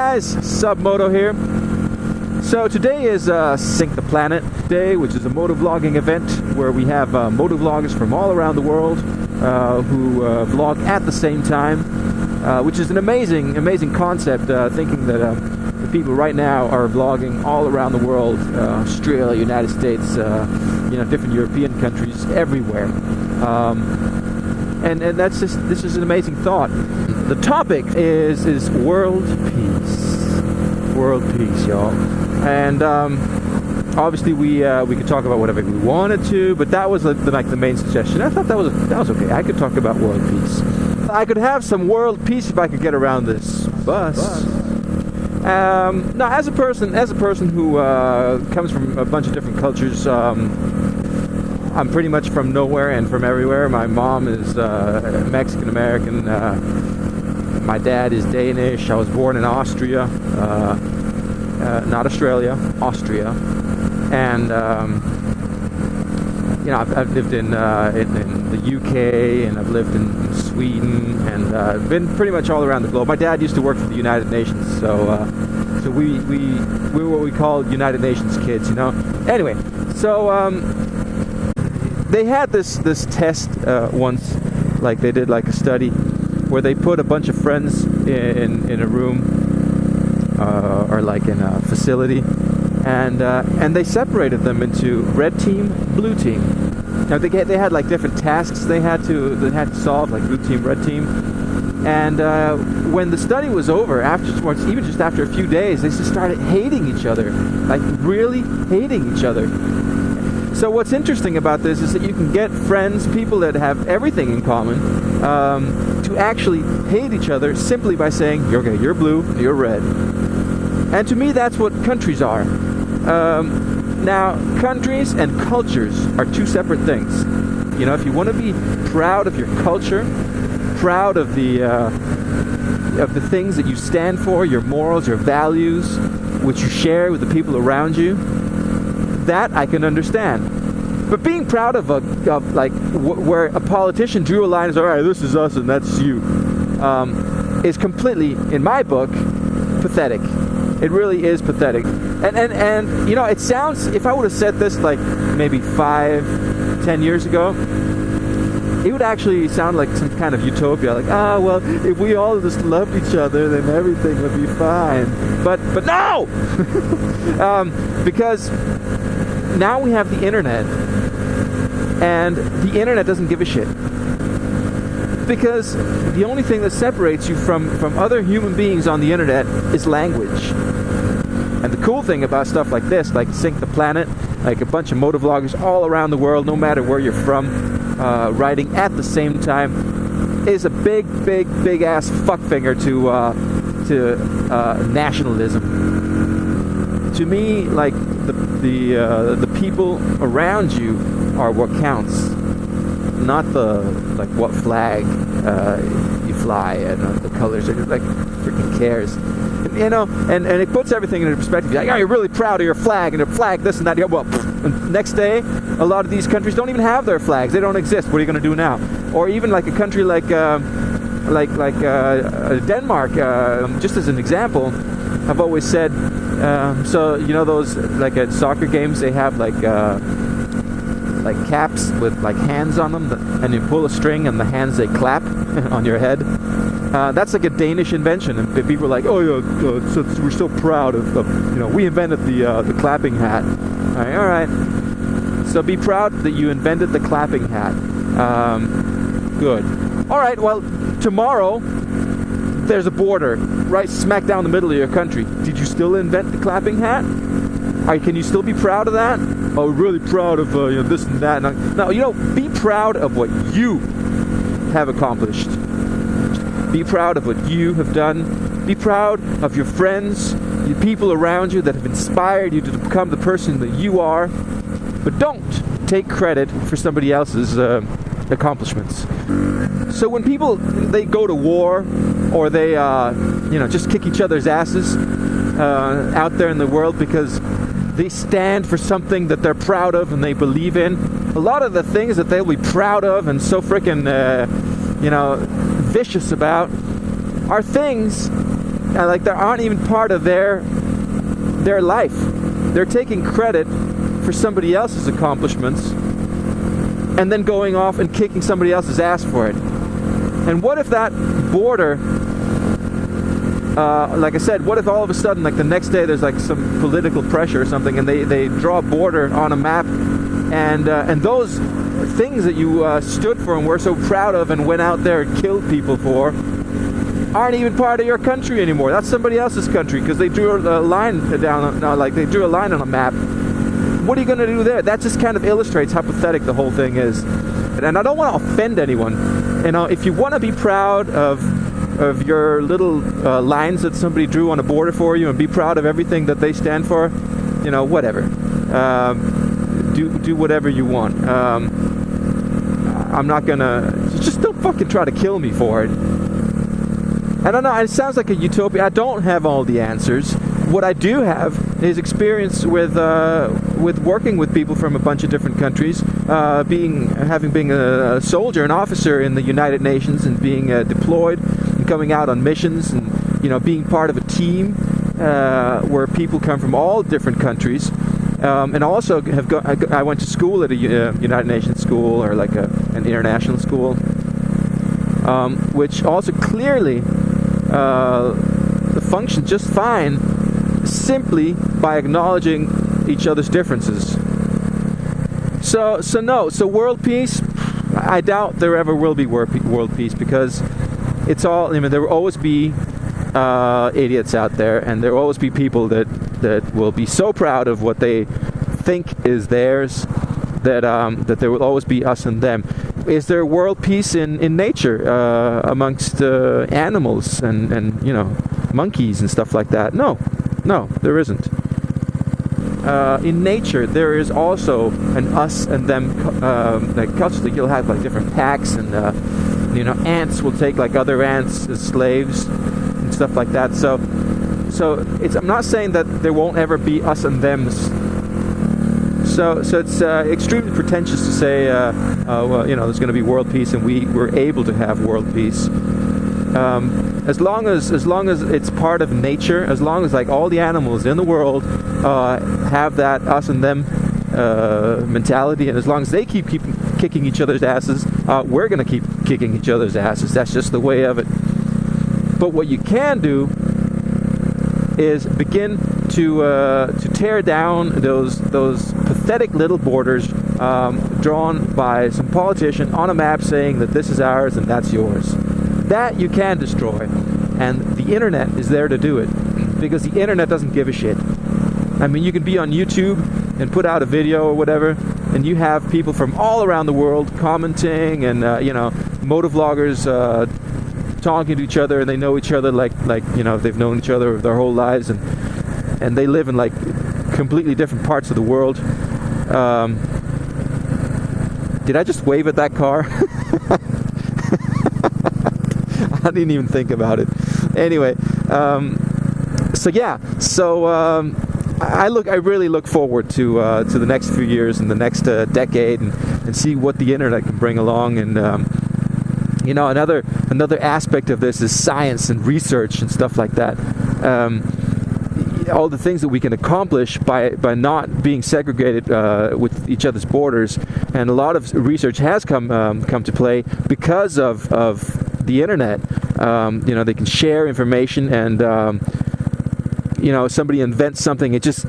guys, Submoto here. So today is Sync the Planet Day, which is a motovlogging event where we have motovloggers from all around the world who vlog at the same time, which is an amazing concept, thinking that the people right now are vlogging all around the world, Australia, United States, different European countries, everywhere. And this is an amazing thought. The topic is world peace, y'all. And obviously we could talk about whatever we wanted to, but that was the main suggestion. I thought that was okay. I could talk about world peace. I could have some world peace if I could get around this bus. Now, as a person who comes from a bunch of different cultures, I'm pretty much from nowhere and from everywhere. My mom is Mexican American. My dad is Danish. I was born in Austria, not Australia, Austria. And I've lived in the UK, and I've lived in Sweden, and I've been pretty much all around the globe. My dad used to work for the United Nations, so we were what we called United Nations kids, Anyway, so they had this test once, like they did like a study, where they put a bunch of friends in a room or like in a facility, and they separated them into red team, blue team. Now they had like different tasks they had to solve, like blue team, red team. And when the study was over, even just after a few days, they just started hating each other, like really hating each other. So what's interesting about this is that you can get friends, people that have everything in common, to actually hate each other simply by saying, you're gay, you're blue, you're red. And to me, that's what countries are. Now, countries and cultures are two separate things. If you want to be proud of your culture, proud of the things that you stand for, your morals, your values, which you share with the people around you, that I can understand. But being proud of where a politician drew a line and said, all right, this is us and that's you, is completely, in my book, pathetic. It really is pathetic. And it sounds, if I would have said this like maybe 5-10 years ago, it would actually sound like some kind of utopia, like, well, if we all just loved each other, then everything would be fine. But no! Because now we have the internet, and the internet doesn't give a shit. Because the only thing that separates you from other human beings on the internet is language. And the cool thing about stuff like this, like Sync the Planet, like a bunch of motovloggers all around the world, no matter where you're from, riding at the same time, is a big ass fuck finger to nationalism. To me, like the people around you are what counts, not what flag you fly and the colors. Like, freaking cares. And it puts everything into perspective. You're like, you're really proud of your flag, and your flag, this and that. Well, next day, a lot of these countries don't even have their flags. They don't exist. What are you going to do now? Or even like a country like Denmark, just as an example, I've always said, so those, like at soccer games, they have like caps with like hands on them, and you pull a string and the hands, they clap on your head. That's like a Danish invention, and people are like, oh yeah, so we're so proud of we invented the clapping hat. All right. So be proud that you invented the clapping hat. Good. All right. Well, tomorrow there's a border right smack down the middle of your country. Did you still invent the clapping hat? Can you still be proud of that? Oh, really proud of this and that. No, be proud of what you have accomplished. Be proud of what you have done. Be proud of your friends, the people around you that have inspired you to become the person that you are. But don't take credit for somebody else's accomplishments. So when people, they go to war, or they just kick each other's asses out there in the world because they stand for something that they're proud of and they believe in, a lot of the things that they'll be proud of and so freaking vicious about are things like they aren't even part of their life. They're taking credit for somebody else's accomplishments and then going off and kicking somebody else's ass for it. And what if that border, like I said, what if all of a sudden, like the next day, there's like some political pressure or something, and they draw a border on a map, and those things that you stood for and were so proud of and went out there and killed people for aren't even part of your country anymore. That's somebody else's country because they drew a line down, like they drew a line on a map. What are you going to do there? That just kind of illustrates how pathetic the whole thing is. And I don't want to offend anyone. You know, if you want to be proud of your little lines that somebody drew on a border for you and be proud of everything that they stand for, you know, whatever. Do whatever you want. I'm not gonna. Just don't fucking try to kill me for it. I don't know. It sounds like a utopia. I don't have all the answers. What I do have is experience with working with people from a bunch of different countries, having been a soldier, an officer in the United Nations, and being deployed and coming out on missions, and being part of a team where people come from all different countries. And also I went to school at a United Nations school, or like an international school, which also clearly functions just fine simply by acknowledging each other's differences. So world peace, I doubt there ever will be world peace, because it's all, there will always be idiots out there, and there will always be people that will be so proud of what they think is theirs that there will always be us and them. Is there world peace in nature amongst animals and monkeys and stuff like that? No, there isn't. In nature, there is also an us and them culture. You'll have like different packs, and ants will take like other ants as slaves and stuff like that. So I'm not saying that there won't ever be us and thems. So it's extremely pretentious to say, there's going to be world peace, and we're able to have world peace. As long as it's part of nature, as long as like all the animals in the world have that us and them mentality, and as long as they keep kicking each other's asses, we're going to keep kicking each other's asses. That's just the way of it. But what you can do is begin to tear down those pathetic little borders drawn by some politician on a map saying that this is ours and that's yours. That you can destroy, and the internet is there to do it, because the internet doesn't give a shit. I mean, you can be on YouTube and put out a video or whatever, and you have people from all around the world commenting, and motovloggers talking to each other, and they know each other like they've known each other their whole lives, and they live in like completely different parts of the world. Did I just wave at that car? I didn't even think about it. Anyway, I really look forward to the next few years and the next decade, and see what the internet can bring along. And another aspect of this is science and research and stuff like that. All the things that we can accomplish by not being segregated with each other's borders, and a lot of research has come to play because of the internet. They can share information, and somebody invents something, it just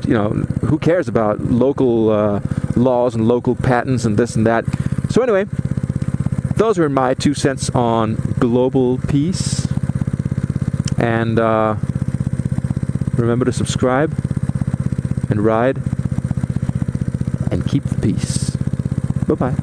who cares about local laws and local patents and this and that. So anyway, those were my 2 cents on global peace, and remember to subscribe and ride and keep the peace. Bye-bye.